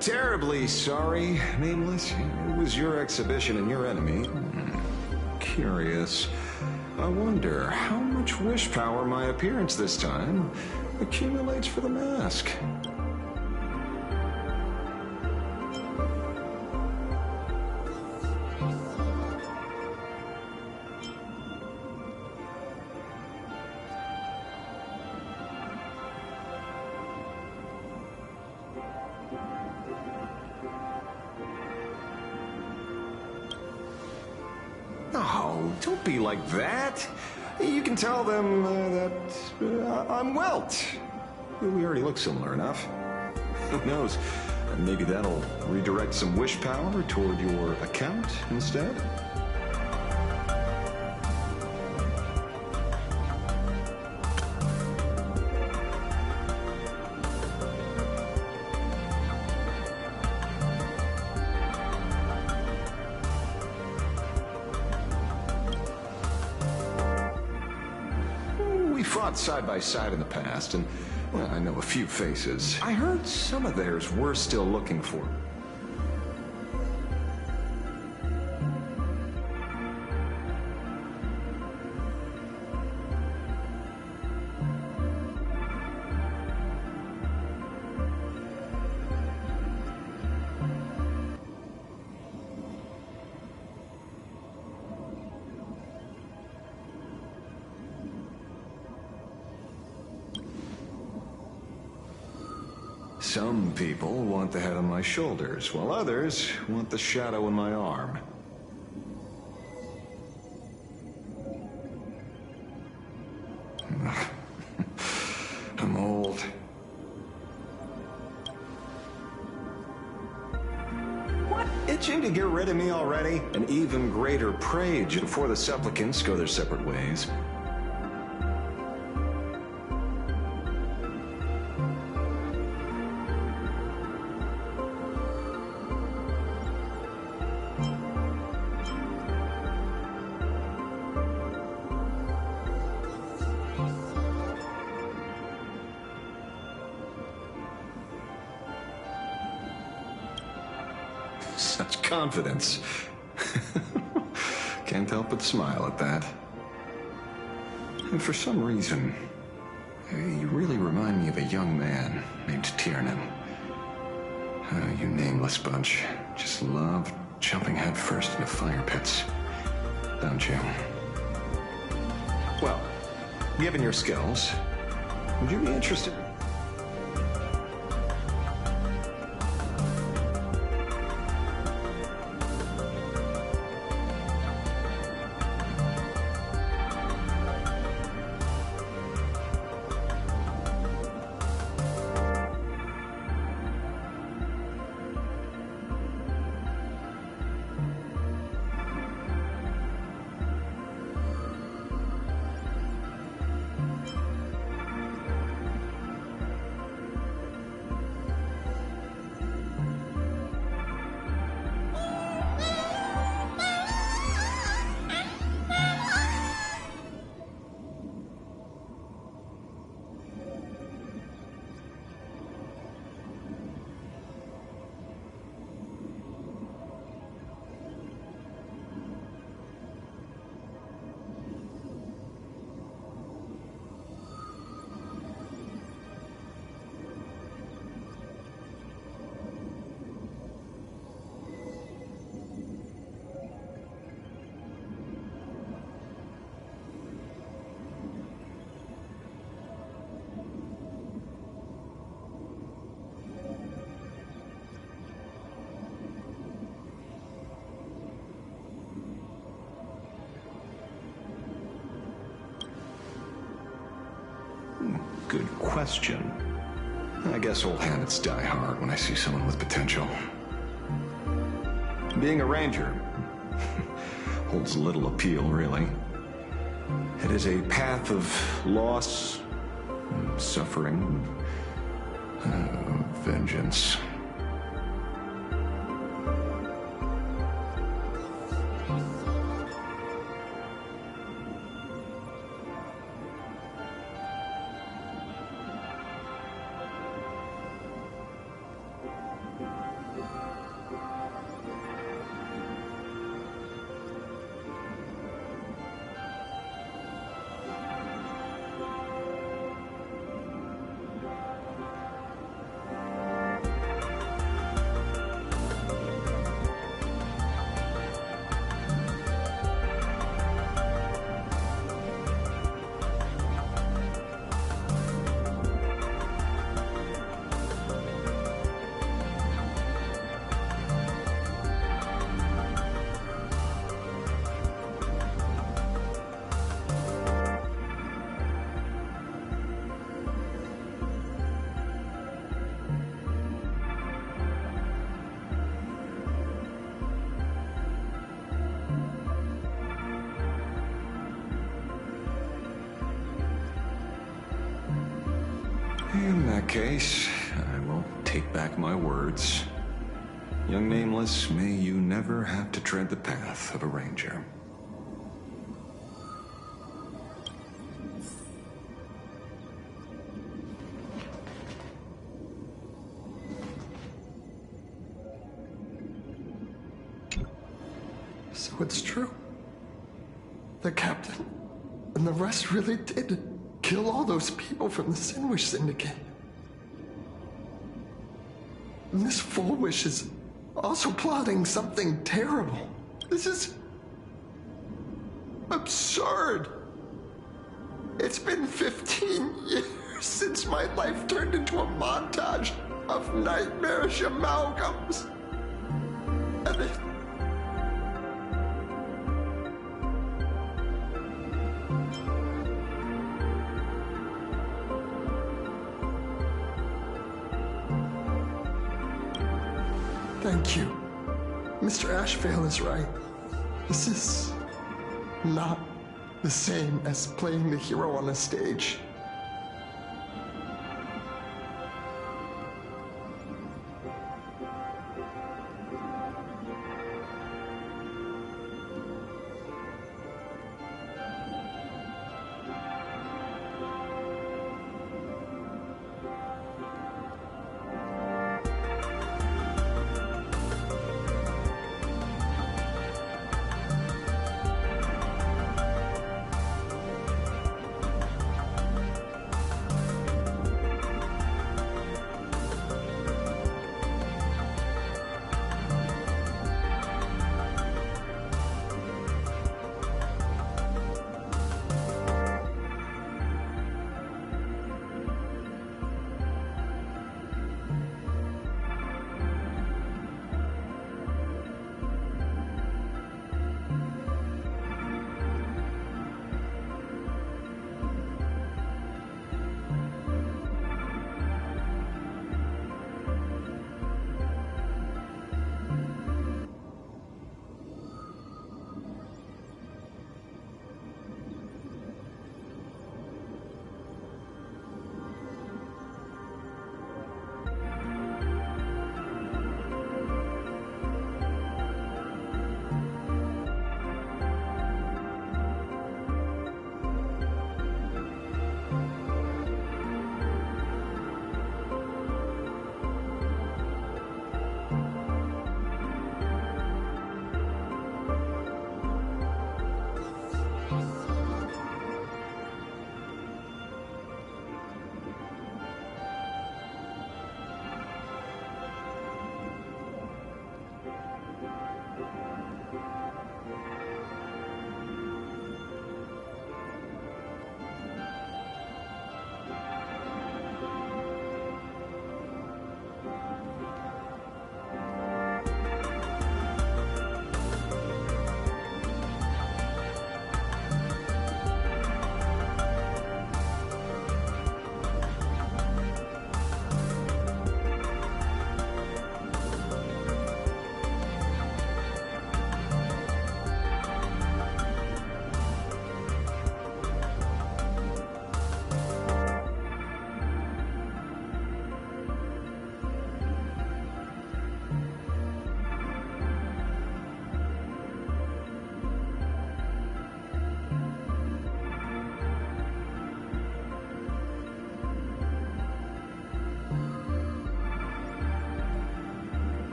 Terribly sorry, Nameless. It was your exhibition and your enemy. Curious. I wonder how much wish power my appearance this time accumulates for the mask. Oh, don't be like that. You can tell them that I'm Welt. We already look similar enough. Who knows? Maybe that'll redirect some wish power toward your account instead? We fought side by side in the past, and well, I know a few faces. I heard some of theirs were still looking for me. Some people want the head on my shoulders, while others want the shadow in my arm. I'm old. What? Itching to get rid of me already? An even greater prey before the supplicants go their separate ways. Such confidence. Can't help but smile at that. And for some reason, you really remind me of a young man named Tiernan. You nameless bunch just love jumping headfirst into fire pits, don't you? Well, given your skills, would you be interested? Good question. I guess old habits die hard when I see someone with potential. Being a ranger holds little appeal, really. It is a path of loss, suffering, vengeance. In that case, I will take back my words. Young Nameless, may you never have to tread the path of a ranger. So it's true. The captain and the rest really did kill all those people from the Sinwish Syndicate. And this Fullwish is also plotting something terrible. This is absurd. It's been 15 years since my life turned into a montage of nightmarish amalgams. And it... Thank you. Mr. Ashvale is right. This is not the same as playing the hero on a stage.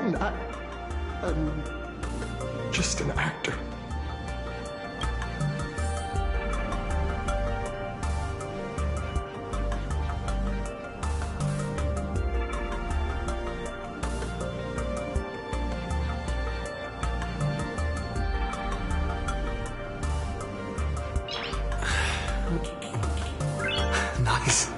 pretend. I'm just an actor. Nice.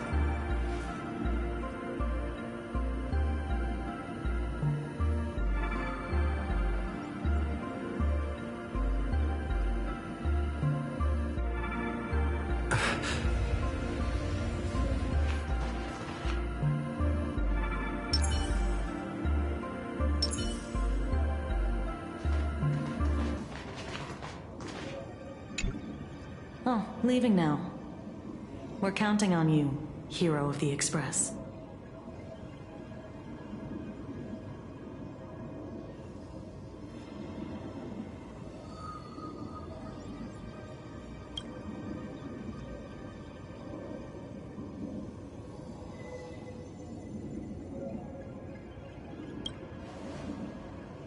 Oh, leaving now. We're counting on you, hero of the Express.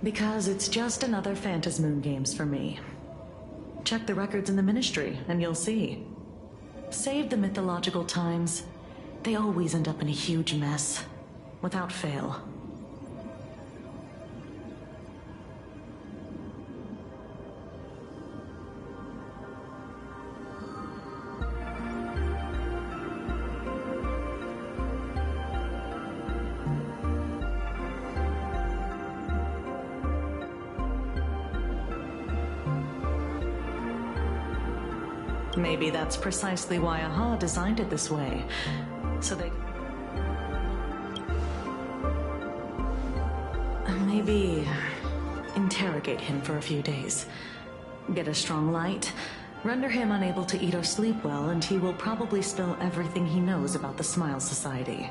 Because it's just another Phantasmoon Games for me. Check the records in the Ministry, and you'll see. Save the mythological times, they always end up in a huge mess, without fail. Maybe that's precisely why Aha designed it this way, so they... Maybe interrogate him for a few days. Get a strong light, render him unable to eat or sleep well, and he will probably spill everything he knows about the Smile Society.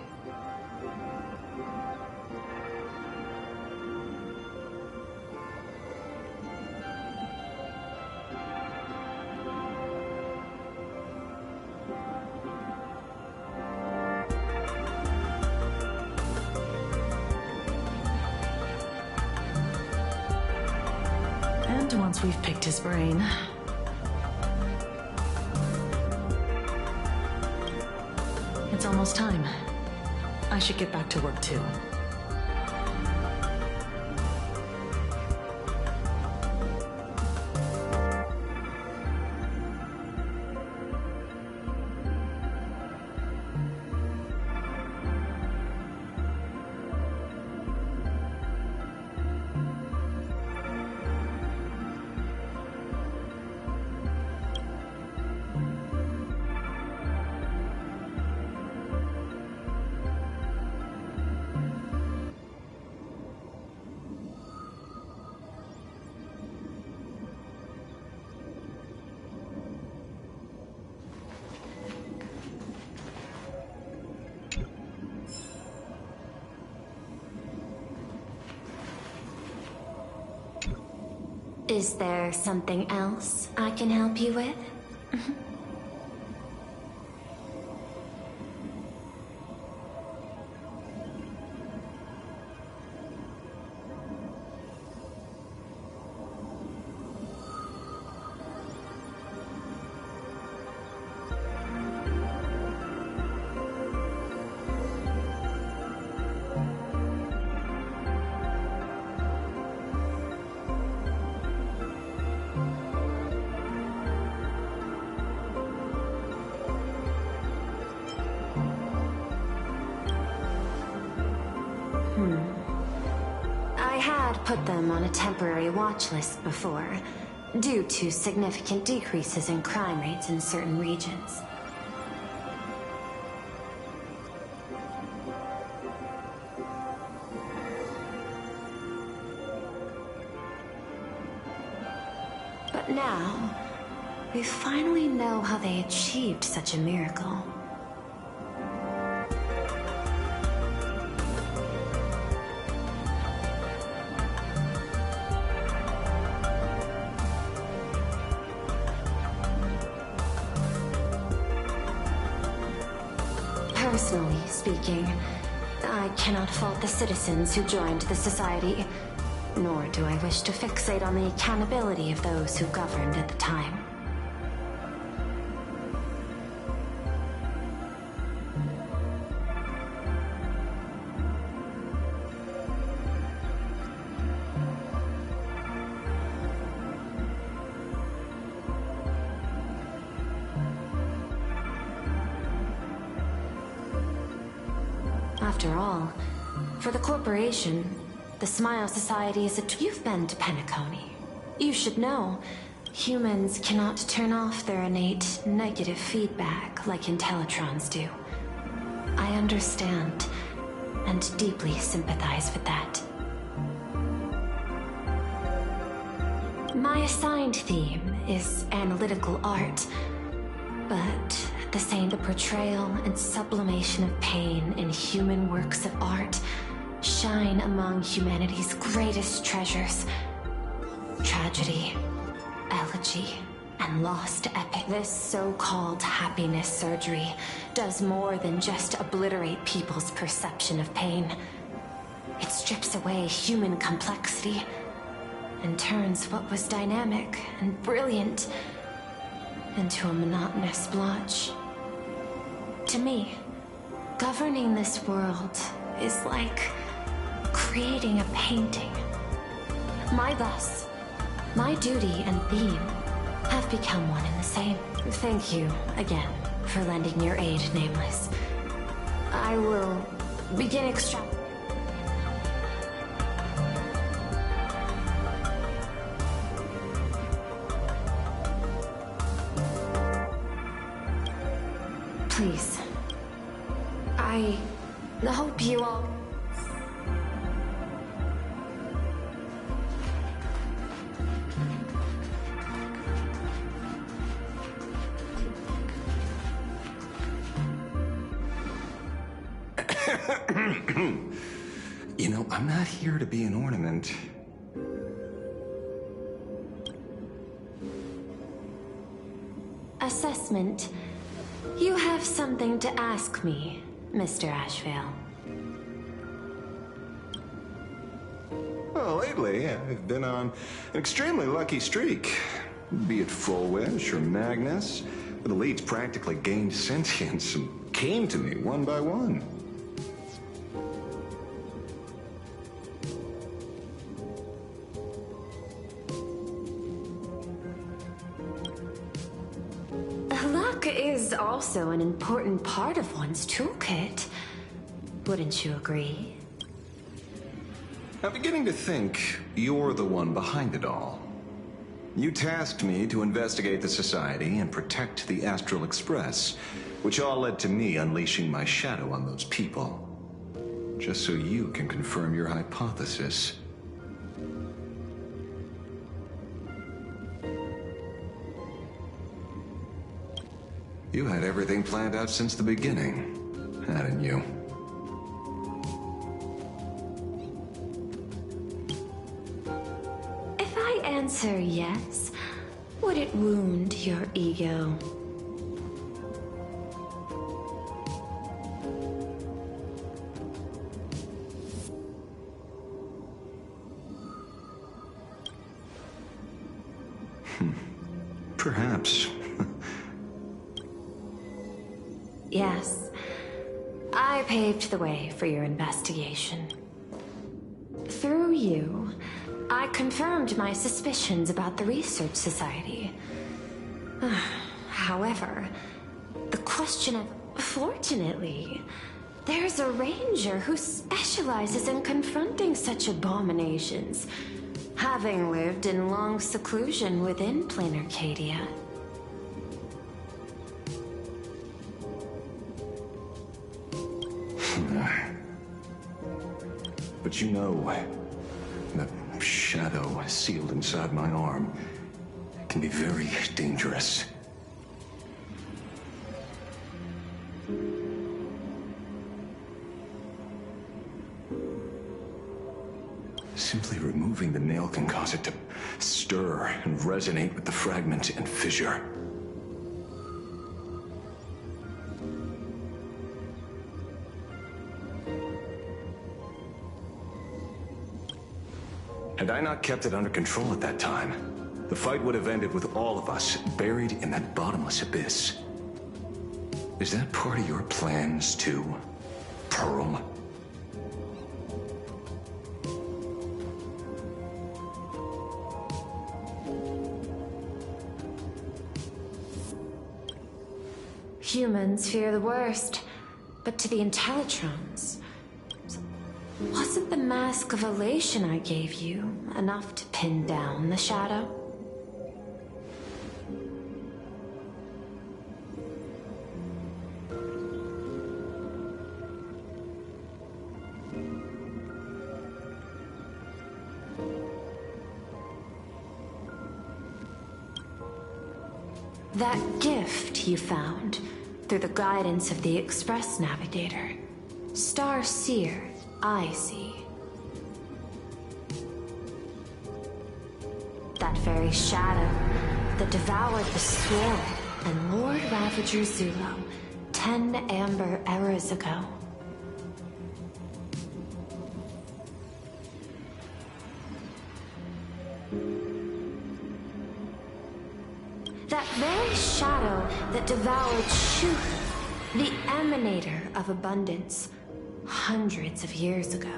And once we've picked his brain... It's almost time. I should get back to work too. Is there something else I can help you with? I had put them on a temporary watch list before, due to significant decreases in crime rates in certain regions. But now, we finally know how they achieved such a miracle. Personally speaking, I cannot fault the citizens who joined the Society, nor do I wish to fixate on the accountability of those who governed at the time. After all, for the corporation, the Smile Society is You've been to Penacony. You should know, humans cannot turn off their innate negative feedback like Intellitrons do. I understand, and deeply sympathize with that. My assigned theme is analytical art, but the same the portrayal and sublimation of pain in human works of art shine among humanity's greatest treasures. Tragedy, elegy, and lost epic. This so-called happiness surgery does more than just obliterate people's perception of pain. It strips away human complexity and turns what was dynamic and brilliant into a monotonous blotch. To me, governing this world is like creating a painting. My duty and theme have become one and the same. Thank you again for lending your aid, Nameless. I will begin extracting. Please. I hope you all... You know, I'm not here to be an ornament. Assessment. You have something to ask me, Mr. Ashvale. Well, lately, I've been on an extremely lucky streak. Be it Full Wish or Magnus, the leads practically gained sentience and came to me one by one. Luck is also an important part of one's toolkit. Wouldn't you agree? I'm beginning to think you're the one behind it all. You tasked me to investigate the Society and protect the Astral Express, which all led to me unleashing my shadow on those people. Just so you can confirm your hypothesis. You had everything planned out since the beginning, hadn't you? If I answer yes, would it wound your ego? Perhaps. Yes. I paved the way for your investigation. Through you, I confirmed my suspicions about the Research Society. However, the question of... Fortunately, there's a ranger who specializes in confronting such abominations, having lived in long seclusion within Plain Arcadia. But you know, the shadow sealed inside my arm can be very dangerous. Simply removing the nail can cause it to stir and resonate with the fragment and fissure. Had I not kept it under control at that time, the fight would have ended with all of us buried in that bottomless abyss. Is that part of your plans, too, Pearl? Humans fear the worst, but to the Intellitrons, wasn't the mask of elation I gave you enough to pin down the shadow? That gift you found through the guidance of the Express Navigator, Star Seer, I see. That very shadow that devoured the Swarm and Lord Ravager Zulo 10 amber eras ago. That very shadow that devoured Shuth, the emanator of abundance, hundreds of years ago.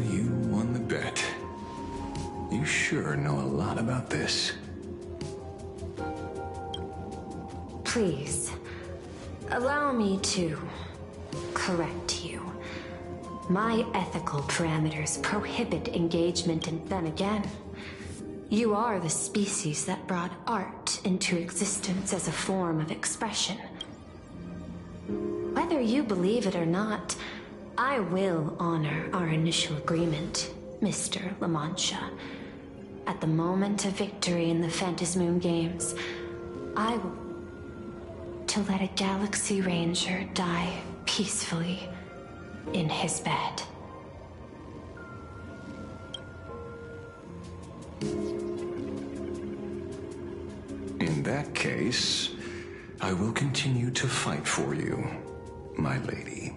You won the bet. You sure know a lot about this. Please, allow me to correct you. My ethical parameters prohibit engagement, and then again, you are the species that brought art into existence as a form of expression. Whether you believe it or not, I will honor our initial agreement, Mr. La Mancha. At the moment of victory in the Phantasmoon Games, I will to let a Galaxy Ranger die peacefully in his bed. In that case, I will continue to fight for you, my lady.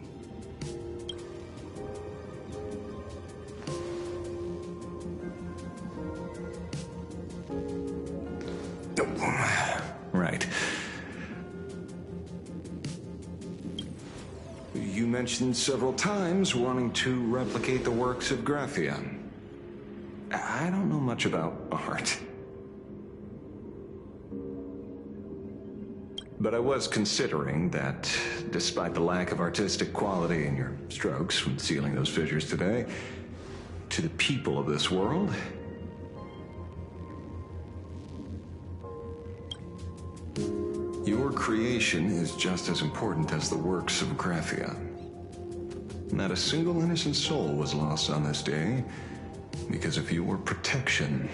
Right. You mentioned several times wanting to replicate the works of Graphia. I don't know much about art. But I was considering that, despite the lack of artistic quality in your strokes when sealing those fissures today, to the people of this world, your creation is just as important as the works of Graphia. Not a single innocent soul was lost on this day because of your protection.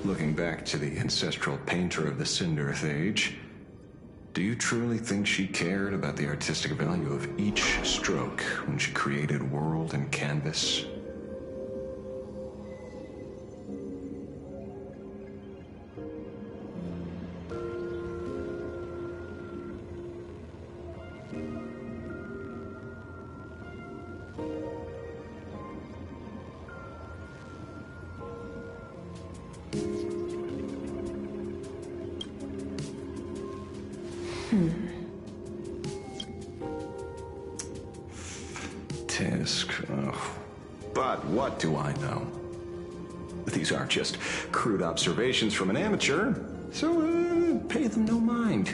Looking back to the ancestral painter of the Cinderth Age, do you truly think she cared about the artistic value of each stroke when she created world and canvas? Tisk. Oh. But what do I know? These aren't just crude observations from an amateur, so pay them no mind.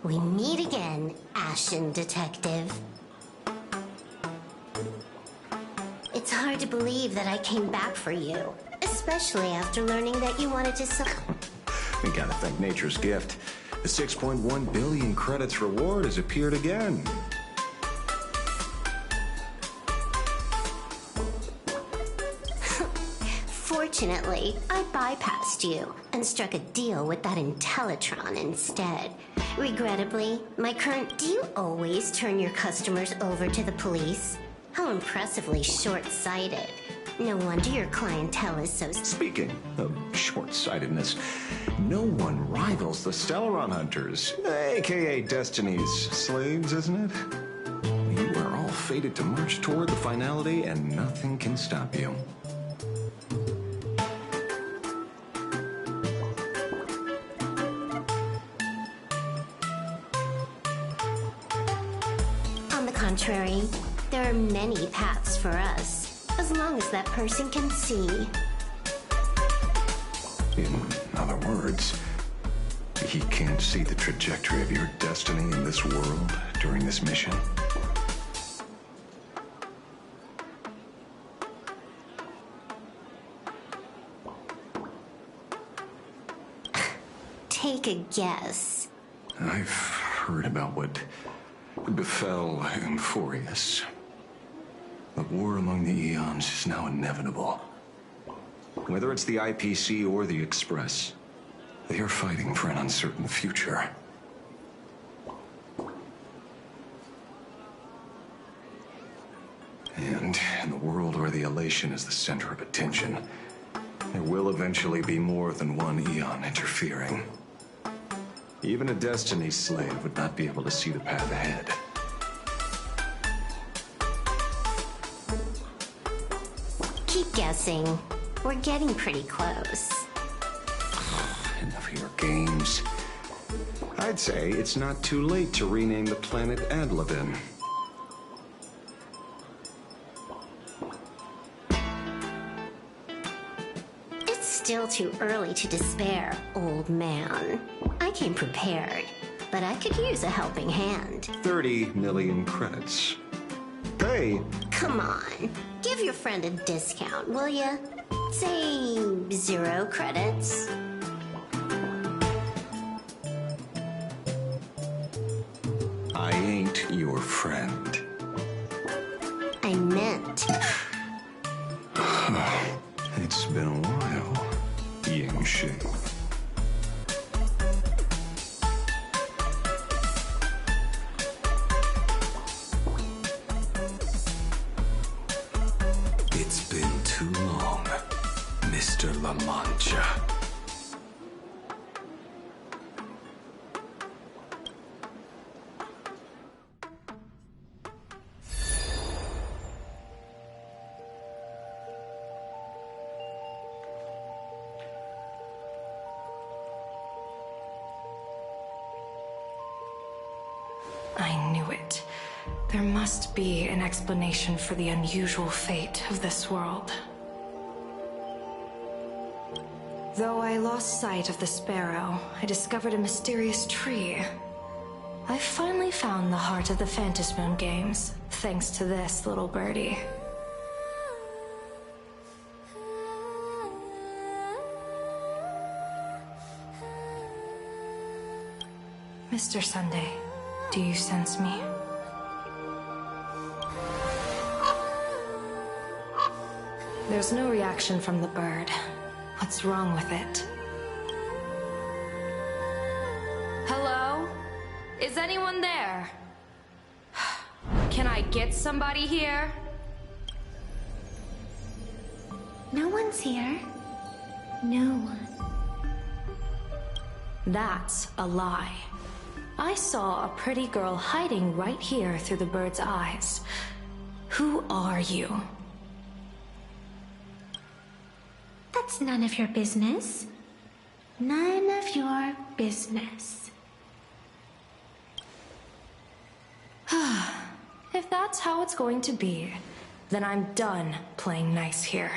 We meet again, Ashen Detective. It's hard to believe that I came back for you, especially after learning that you wanted to We gotta thank nature's gift. The 6.1 billion credits reward has appeared again. Fortunately, I bypassed you and struck a deal with that Intellitron instead. Regrettably, my current... Do you always turn your customers over to the police? How impressively short-sighted. No wonder your clientele is so... Speaking of short-sightedness, no one rivals the Stellaron Hunters, aka Destiny's slaves, isn't it? You are all fated to march toward the finality, and nothing can stop you. On the contrary, there are many paths for us, as long as that person can see. In other words, he can't see the trajectory of your destiny in this world during this mission. Take a guess. I've heard about what befell Euphorius. The war among the Eons is now inevitable. Whether it's the IPC or the Express, they are fighting for an uncertain future. And in the world where the elation is the center of attention, there will eventually be more than one Eon interfering. Even a Destiny slave would not be able to see the path ahead. Keep guessing. We're getting pretty close. Enough of your games. I'd say it's not too late to rename the planet Adlevin. It's still too early to despair, old man. I came prepared, but I could use a helping hand. 30 million credits. Hey, Come on, give your friend a discount, will ya? Say 0 credits? I ain't your friend. I meant... It's been a while, Ying-Shi. It's been too long, Mr. La Mancha. I knew it. There must be an explanation for the unusual fate of this world. Though I lost sight of the sparrow, I discovered a mysterious tree. I finally found the heart of the Phantasmoon games, thanks to this little birdie. Mr. Sunday, do you sense me? There's no reaction from the bird. What's wrong with it? Hello? Is anyone there? Can I get somebody here? No one's here. No one. That's a lie. I saw a pretty girl hiding right here through the bird's eyes. Who are you? That's none of your business. None of your business. If that's how it's going to be, then I'm done playing nice here.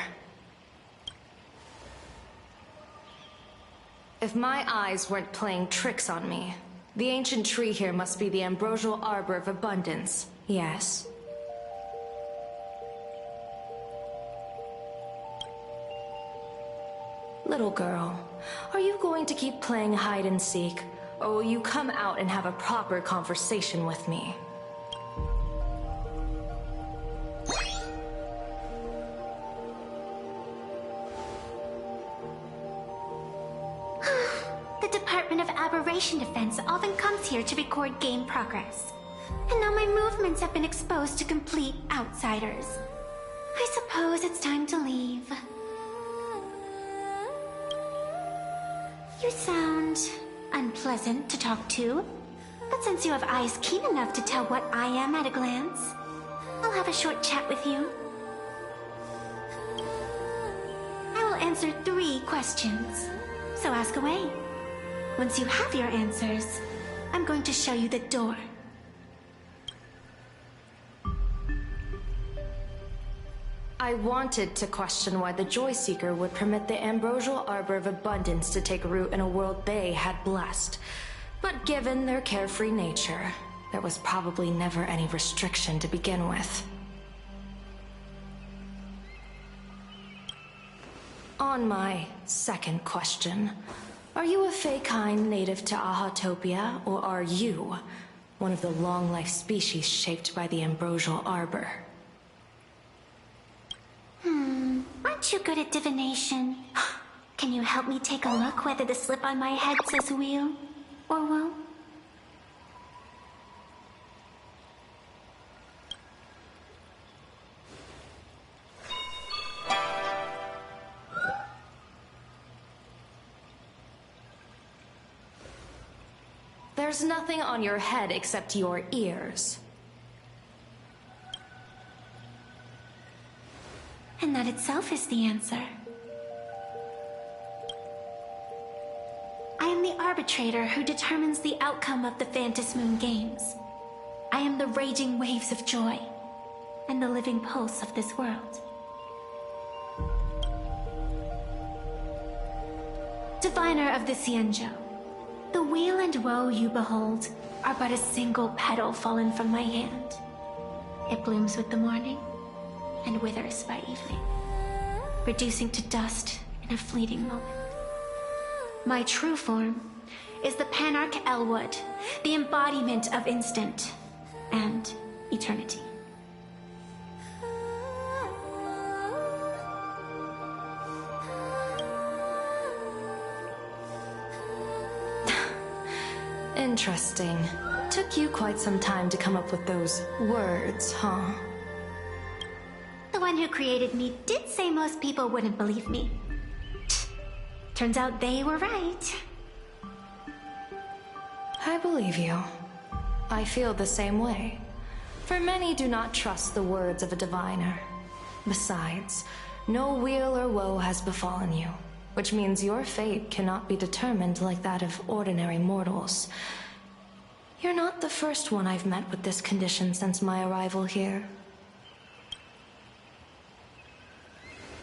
If my eyes weren't playing tricks on me, the ancient tree here must be the ambrosial arbor of abundance, yes? Little girl, are you going to keep playing hide and seek, Or will you come out and have a proper conversation with me? The Department of Aberration Defense often comes here to record game progress. And now my movements have been exposed to complete outsiders. I suppose it's time to leave. You sound unpleasant to talk to, but since you have eyes keen enough to tell what I am at a glance, I'll have a short chat with you. I will answer 3 questions, so ask away. Once you have your answers, I'm going to show you the door. I wanted to question why the Joyseeker would permit the Ambrosial Arbor of Abundance to take root in a world they had blessed. But given their carefree nature, there was probably never any restriction to begin with. On my second question, are you a Fey-kind native to Ahatopia, or are you one of the long-life species shaped by the Ambrosial Arbor? Aren't you good at divination? Can you help me take a look whether the slip on my head says wheel or woe? There's nothing on your head except your ears. And that itself is the answer. I am the arbitrator who determines the outcome of the Phantasmoon Games. I am the raging waves of joy, and the living pulse of this world. Diviner of the Xianzhou, the weal and woe you behold are but a single petal fallen from my hand. It blooms with the morning, and withers by evening, reducing to dust in a fleeting moment. My true form is the Panarch Elwood, the embodiment of instant and eternity. Interesting. Took you quite some time to come up with those words, huh? The one who created me did say most people wouldn't believe me. Turns out they were right. I believe you. I feel the same way. For many do not trust the words of a diviner. Besides, no weal or woe has befallen you, which means your fate cannot be determined like that of ordinary mortals. You're not the first one I've met with this condition since my arrival here.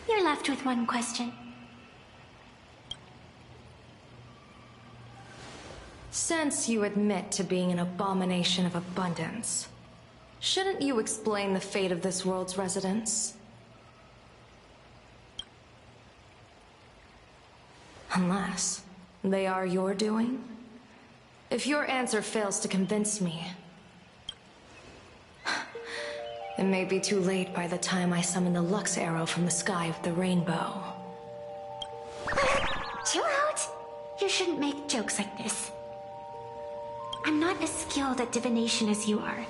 You're left with one question. Since you admit to being an abomination of abundance, shouldn't you explain the fate of this world's residents? Unless they are your doing? If your answer fails to convince me, it may be too late by the time I summon the Lux Arrow from the sky of the rainbow. Chill out! You shouldn't make jokes like this. I'm not as skilled at divination as you are.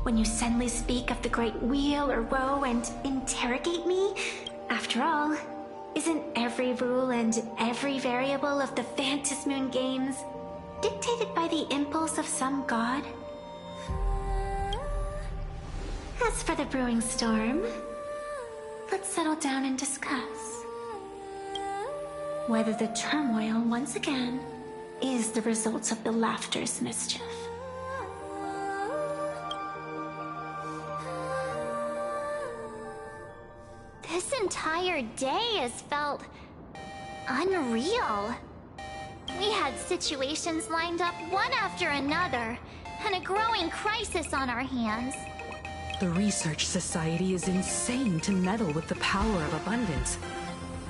When you suddenly speak of the great wheel or woe and interrogate me, after all, isn't every rule and every variable of the Phantasmoon Games dictated by the impulse of some god? As for the brewing storm, let's settle down and discuss whether the turmoil, once again, is the result of the laughter's mischief. This entire day has felt unreal. We had situations lined up one after another, and a growing crisis on our hands. The Research Society is insane to meddle with the power of abundance.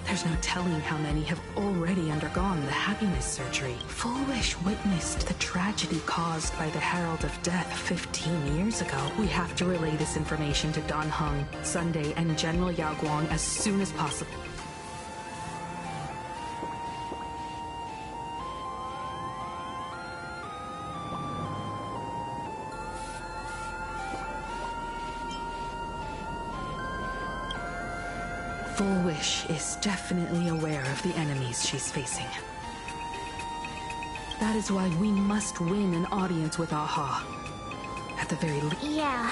There's no telling how many have already undergone the happiness surgery. Full Wish witnessed the tragedy caused by the Herald of Death 15 years ago. We have to relay this information to Dan Heng, Sunday, and General Yao Guang as soon as possible. Full Wish is definitely aware of the enemies she's facing. That is why we must win an audience with Aha. At the very least. Yeah.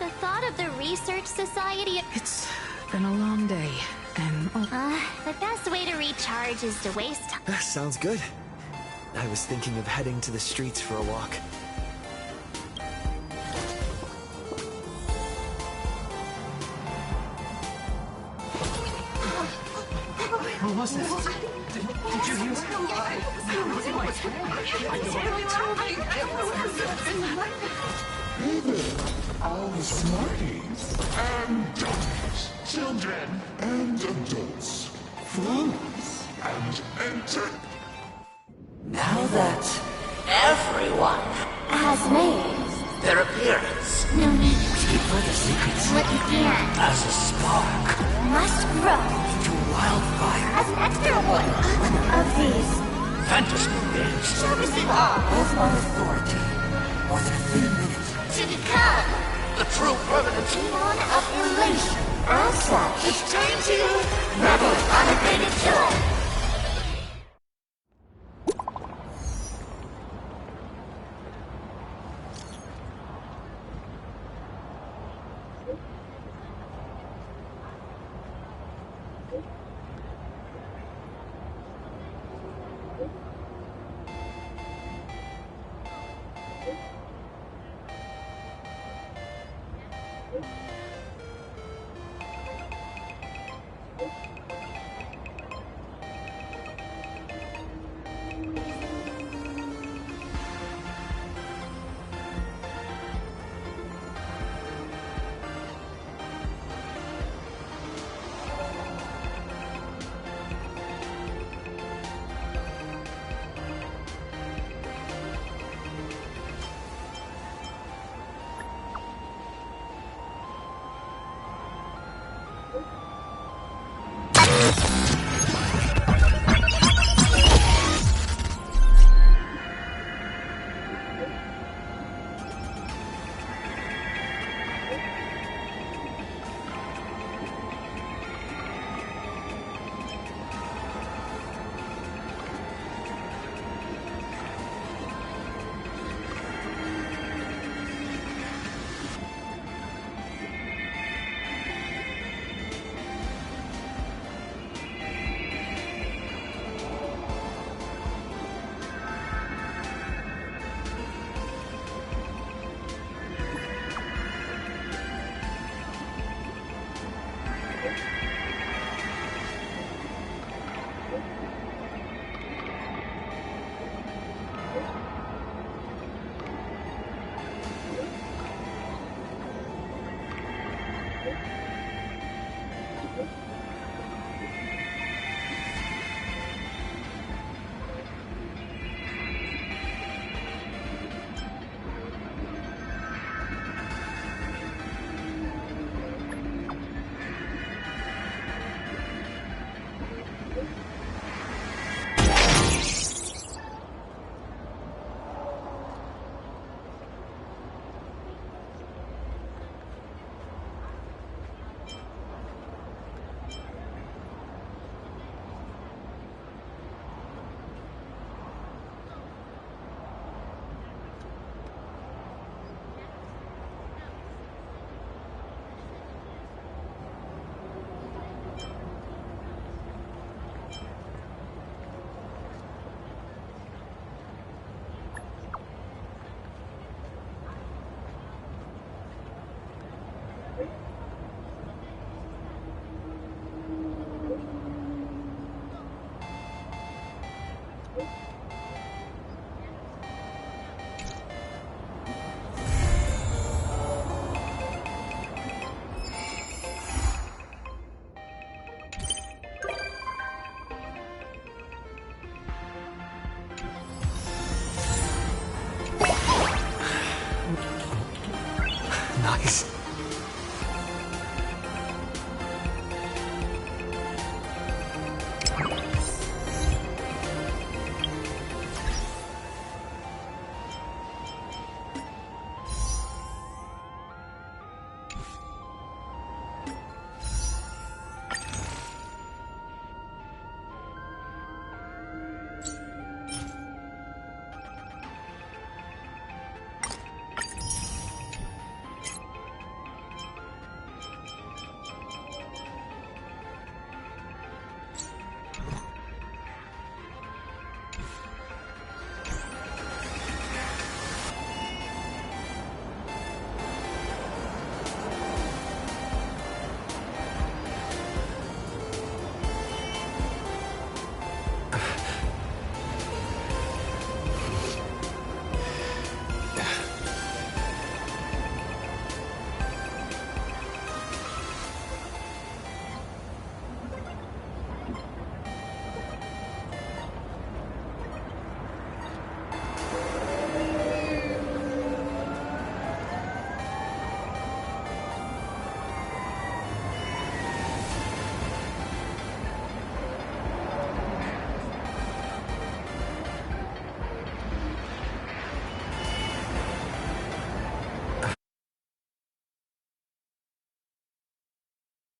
The thought of the Research Society... It's been a long day, and... the best way to recharge is to waste time. Sounds good. I was thinking of heading to the streets for a walk. What was that? Did you hear all the smarties and dummies, children and adults, fools and enter. Now that everyone Has names. their appearance No need. keep further secrets What you can. as a spark Must grow. to wildfire. As an extra one of these. Fantasy games Servicing all. of my authority more than a thin minute. To become. The true permanent Demon of elation. As such. It's time to revel in unabated joy.